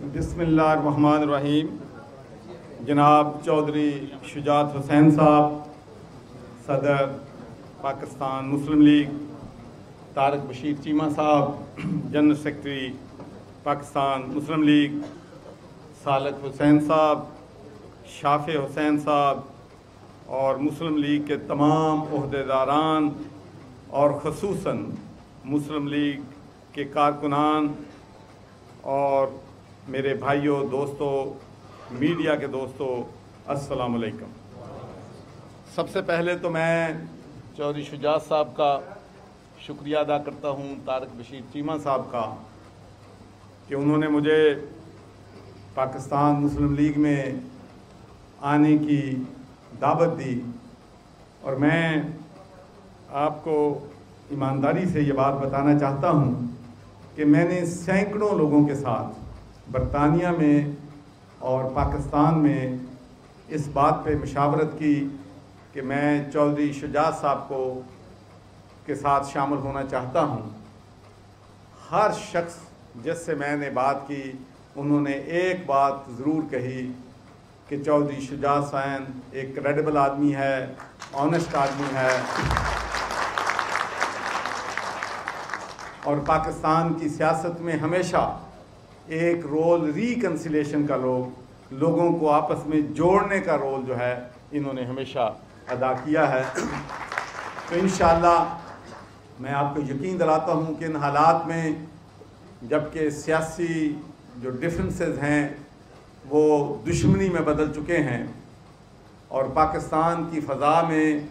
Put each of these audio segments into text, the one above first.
बिस्मिल्लाहिर्रहमानिर्रहीम। जनाब चौधरी शुजात हुसैन साहब, सदर पाकिस्तान मुस्लिम लीग, तारक बशीर चीमा साहब, जनरल सेक्रेटरी पाकिस्तान मुस्लिम लीग, सालक हुसैन साहब, शाफे हुसैन साहब और मुस्लिम लीग के तमाम ओहदेदारान और ख़ुसूसन मुस्लिम लीग के कारकुनान और मेरे भाइयों, दोस्तों, मीडिया के दोस्तों, अस्सलाम वालेकुम। सबसे पहले तो मैं चौधरी शुजात साहब का शुक्रिया अदा करता हूँ, तारक बशीर चीमा साहब का, कि उन्होंने मुझे पाकिस्तान मुस्लिम लीग में आने की दावत दी। और मैं आपको ईमानदारी से ये बात बताना चाहता हूँ कि मैंने सैकड़ों लोगों के साथ बरतानिया में और पाकिस्तान में इस बात पे मशावरत की कि मैं चौधरी शुजात साहब के साथ शामिल होना चाहता हूँ। हर शख्स जिससे मैंने बात की, उन्होंने एक बात ज़रूर कही कि चौधरी शुजात साहब एक क्रेडिबल आदमी है, ऑनेस्ट आदमी है और पाकिस्तान की सियासत में हमेशा एक रोल रिकन्सिलेशन का लोगों को आपस में जोड़ने का रोल जो है इन्होंने हमेशा अदा किया है। तो इंशाअल्लाह मैं आपको यकीन दिलाता हूँ कि इन हालात में, जबकि सियासी जो डिफरेंसेस हैं वो दुश्मनी में बदल चुके हैं और पाकिस्तान की फ़ज़ा में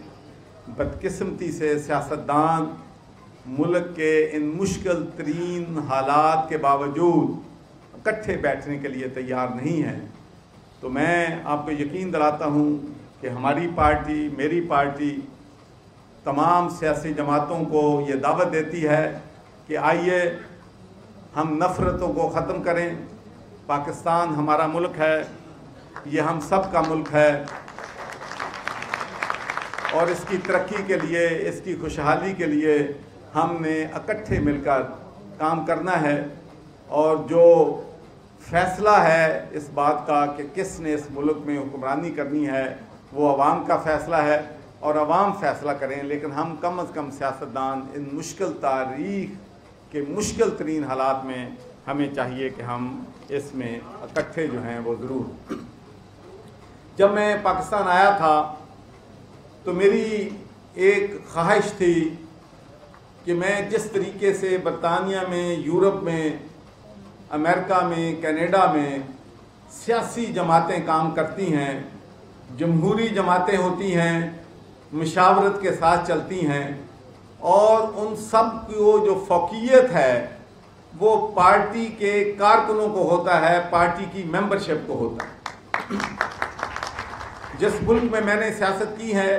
बदकिस्मती से सियासतदान मुल्क के इन मुश्किल तरीन हालात के बावजूद इकट्ठे बैठने के लिए तैयार नहीं हैं, तो मैं आपको यकीन दिलाता हूँ कि हमारी पार्टी, मेरी पार्टी तमाम सियासी जमातों को ये दावत देती है कि आइए हम नफ़रतों को ख़त्म करें। पाकिस्तान हमारा मुल्क है, ये हम सब का मुल्क है और इसकी तरक्की के लिए, इसकी खुशहाली के लिए हमने इकट्ठे मिलकर काम करना है। और जो फैसला है इस बात का कि किसने इस मुल्क में हुक्मरानी करनी है, वो अवाम का फ़ैसला है और अवाम फ़ैसला करें। लेकिन हम कम अज़ कम सियासतदान इन मुश्किल तारीख़ के मुश्किल तरीन हालात में हमें चाहिए कि हम इसमें इकट्ठे जो हैं वो ज़रूर। जब मैं पाकिस्तान आया था तो मेरी एक ख्वाहिश थी कि मैं जिस तरीके से बरतानिया में, यूरोप में, अमेरिका में, कनाडा में सियासी जमातें काम करती हैं, जमहूरी जमातें होती हैं, मशावरत के साथ चलती हैं और उन सब की जो फ़ौक़ियत है वो पार्टी के कारकुनों को होता है, पार्टी की मेंबरशिप को होता है। जिस मुल्क में मैंने सियासत की है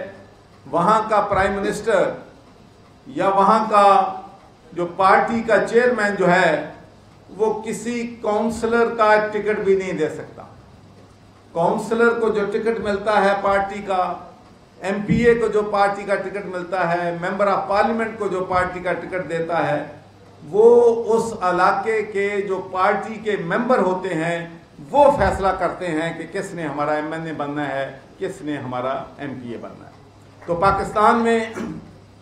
वहाँ का प्राइम मिनिस्टर या वहाँ का जो पार्टी का चेयरमैन जो है वो किसी काउंसलर का टिकट भी नहीं दे सकता। काउंसलर को जो टिकट मिलता है पार्टी का, एमपीए को जो पार्टी का टिकट मिलता है, मेंबर ऑफ पार्लियामेंट को जो पार्टी का टिकट देता है, वो उस इलाके के जो पार्टी के मेंबर होते हैं वो फैसला करते हैं कि किसने हमारा एमएनए बनना है, किसने हमारा एमपीए बनना है। तो पाकिस्तान में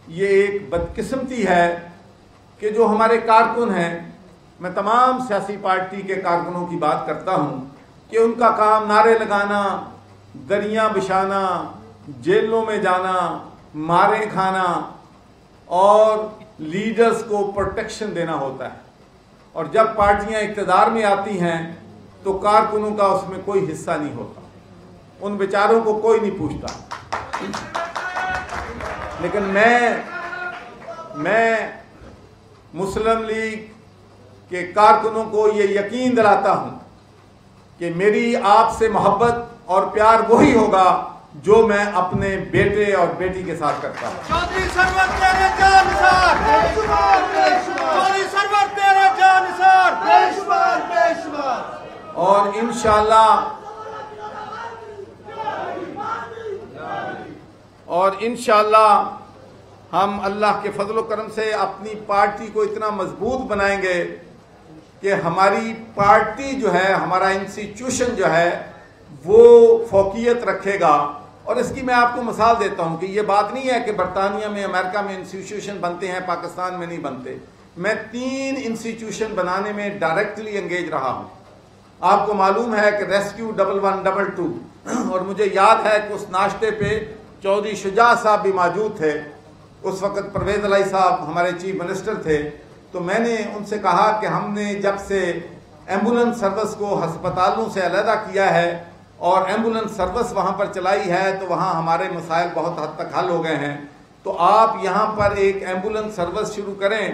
ये एक बदकिस्मती है कि जो हमारे कारकुन हैं, मैं तमाम सियासी पार्टी के कारकुनों की बात करता हूँ कि उनका काम नारे लगाना, दरिया बिछाना, जेलों में जाना, मारें खाना और लीडर्स को प्रोटेक्शन देना होता है। और जब पार्टियां इक़्तिदार में आती हैं तो कारकुनों का उसमें कोई हिस्सा नहीं होता, उन बेचारों को कोई नहीं पूछता। लेकिन मैं मुस्लिम लीग के कारकुनों को ये यकीन दिलाता हूँ कि मेरी आपसे मोहब्बत और प्यार वही होगा जो मैं अपने बेटे और बेटी के साथ करता हूँ। चौधरी सरवर तेरे जानसार, चौधरी सरवर तेरे जानसार, बेशुमार बेशुमार। और इंशाअल्लाह हम अल्लाह के फजल व करम से अपनी पार्टी को इतना मजबूत बनाएंगे कि हमारी पार्टी जो है, हमारा इंस्टीट्यूशन जो है वो फौकियत रखेगा। और इसकी मैं आपको मिसाल देता हूँ कि ये बात नहीं है कि बरतानिया में, अमेरिका में इंस्टीट्यूशन बनते हैं, पाकिस्तान में नहीं बनते। मैं 3 इंस्टीट्यूशन बनाने में डायरेक्टली एंगेज रहा हूँ। आपको मालूम है कि रेस्क्यू 1112 और मुझे याद है कि उस नाश्ते पे चौधरी शुजा साहब भी मौजूद थे। उस वक़्त परवेज़ इलाही साहब हमारे चीफ मिनिस्टर थे। तो मैंने उनसे कहा कि हमने जब से एम्बुलेंस सर्विस को हस्पतालों से अलहदा किया है और एम्बुलेंस सर्विस वहाँ पर चलाई है तो वहाँ हमारे मसाइल बहुत हद तक हल हो गए हैं। तो आप यहाँ पर एक एम्बुलेंस सर्विस शुरू करें।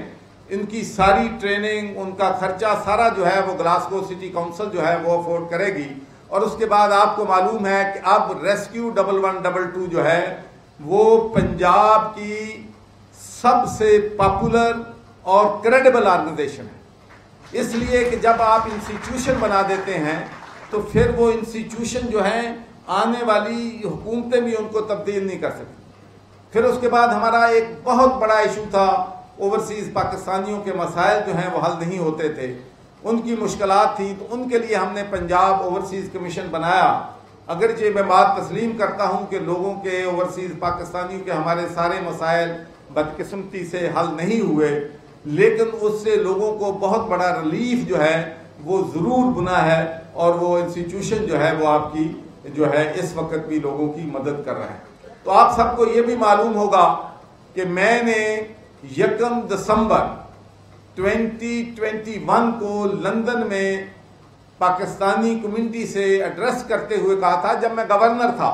इनकी सारी ट्रेनिंग, उनका खर्चा सारा जो है वो ग्लासगो सिटी काउंसिल जो है वो अफोर्ड करेगी। और उसके बाद आपको मालूम है कि अब रेस्क्यू 1112 जो है वो पंजाब की सबसे पॉपुलर और क्रेडिबल ऑर्गेनाइजेशन है। इसलिए कि जब आप इंस्टीट्यूशन बना देते हैं तो फिर वो इंस्टीट्यूशन जो है आने वाली हुकूमतें भी उनको तब्दील नहीं कर सकती। फिर उसके बाद हमारा एक बहुत बड़ा इशू था, ओवरसीज़ पाकिस्तानियों के मसाइल जो हैं वो हल नहीं होते थे, उनकी मुश्किलात थी। तो उनके लिए हमने पंजाब ओवरसीज़ कमीशन बनाया। अगरचे मैं बात तस्लीम करता हूँ कि लोगों के, ओवरसीज़ पाकिस्तानियों के हमारे सारे मसाइल बदकिस्मती से हल नहीं हुए, लेकिन उससे लोगों को बहुत बड़ा रिलीफ जो है वो ज़रूर बुना है। और वो इंस्टीट्यूशन जो है वो आपकी जो है इस वक्त भी लोगों की मदद कर रहा है। तो आप सबको ये भी मालूम होगा कि मैंने 1 दिसंबर 2021 को लंदन में पाकिस्तानी कम्युनिटी से एड्रेस करते हुए कहा था, जब मैं गवर्नर था,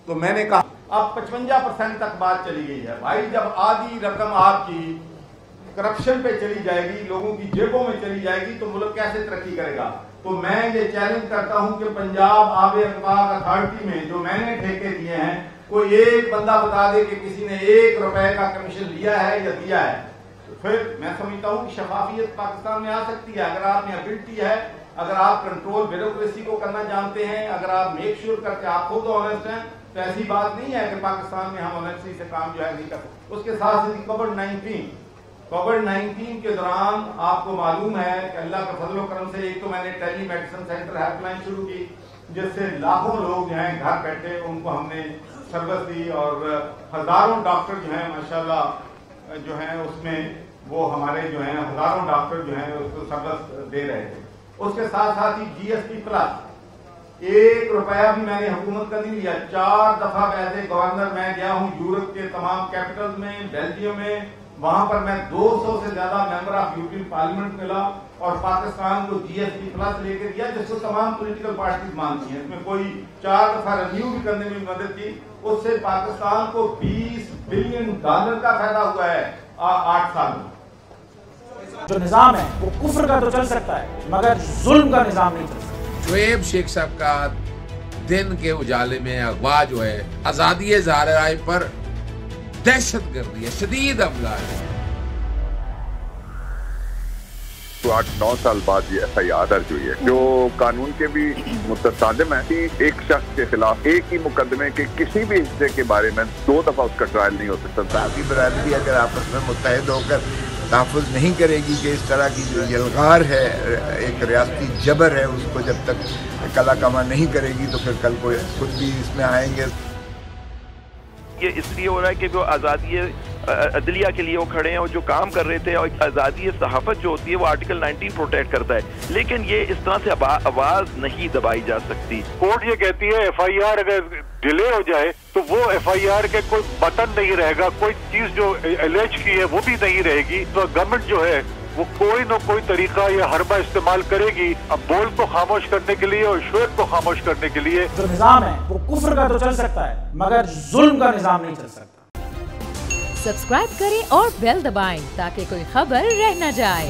तो मैंने कहा अब 55% तक बात चली गई है। भाई जब आधी रकम आपकी करप्शन पे चली जाएगी, लोगों की जेबों में चली जाएगी, तो मुल्क कैसे तरक्की करेगा। तो मैं ये चैलेंज करता हूं कि पंजाब आब अखबार अथॉरिटी में जो मैंने ठेके दिए हैं, कोई एक बंदा बता दे कि किसी ने 1 रुपए का कमीशन लिया है या दिया है। तो फिर मैं समझता हूं कि शफाफियत पाकिस्तान में आ सकती है अगर आप में एबिलिटी है, अगर आप कंट्रोल ब्यूरोक्रेसी को करना जानते हैं, अगर आप मेक श्योर करके आप खुद ऑनेस्ट हैं। तो ऐसी बात नहीं है कि पाकिस्तान में हम ऑनेस्टी से काम जो है नहीं कर सकते। उसके साथ कोविड-19 के दौरान आपको मालूम है कि अल्लाह के फजल और करम से एक तो मैंने टेली मेडिसिन सेंटर हेल्पलाइन शुरू की, जिससे लाखों लोग जो हैं घर बैठे उनको हमने सर्विस दी और हजारों डॉक्टर जो हैं माशाल्लाह जो हैं उसमें वो हमारे जो हैं हजारों डॉक्टर जो हैं उसको सर्विस दे रहे थे। उसके साथ साथ ही GST प्लस 1 रुपया भी मैंने हुकूमत का नहीं लिया। 4 दफा एज ए गवर्नर मैं गया हूँ यूरोप के तमाम कैपिटल में, बेल्जियम में, वहां पर मैं 200 से ज्यादा मेंबर ऑफ यूरोपियन पार्लियामेंट मिला और पाकिस्तान को GST प्लस लेके दिया, जिसको तमाम पॉलिटिकल पार्टीज मानती हैं। इसमें कोई 4 दफा रिव्यू भी करने में मदद की। उससे पाकिस्तान को $20 बिलियन का फायदा हुआ है 8 साल में। जो निजाम है वो कुफ्र का तो चल सकता है मगर जुल्म का निजाम नहीं चल सकता। शुएब शेख साहब का दिन के उजाले में अगवा जो है आजादी ज़ाहिर पर दहशतगर्दी है, शदीद हमला है। तो 8-9 साल बाद ये FIR दर्ज हुई है जो कानून के भी मुतसादिम है कि एक शख्स के खिलाफ एक ही मुकदमे के किसी भी हिस्से के बारे में 2 दफा उसका ट्रायल नहीं हो सकता। साथी बरादरी अगर आपस में मुत्तहिद होकर तहफ़्फ़ुज़ नहीं करेगी कि इस तरह की जो यलगार है, एक रियासती जबर है, उसको जब तक कला कमा नहीं करेगी तो फिर कल को खुद भी इसमें आएंगे। ये इसलिए हो रहा है कि वो आज़ादी अदलिया के लिए वो खड़े हैं और जो काम कर रहे थे, और आज़ादी सहाफ़त जो होती है वो आर्टिकल 19 प्रोटेक्ट करता है, लेकिन ये इस तरह से आवाज़ नहीं दबाई जा सकती। कोर्ट ये कहती है FIR अगर डिले हो जाए तो वो FIR के कोई बटन नहीं रहेगा, कोई चीज जो एलेज की है वो भी नहीं रहेगी। तो गवर्नमेंट जो है वो कोई न कोई तरीका या हरबा इस्तेमाल करेगी अब बोल को खामोश करने के लिए और शुएब को खामोश करने के लिए। जो निजाम है वो कुफ्र का तो चल सकता है मगर जुल्म का निजाम नहीं चल सकता। सब्सक्राइब करें और बेल दबाएं ताकि कोई खबर रह न जाए।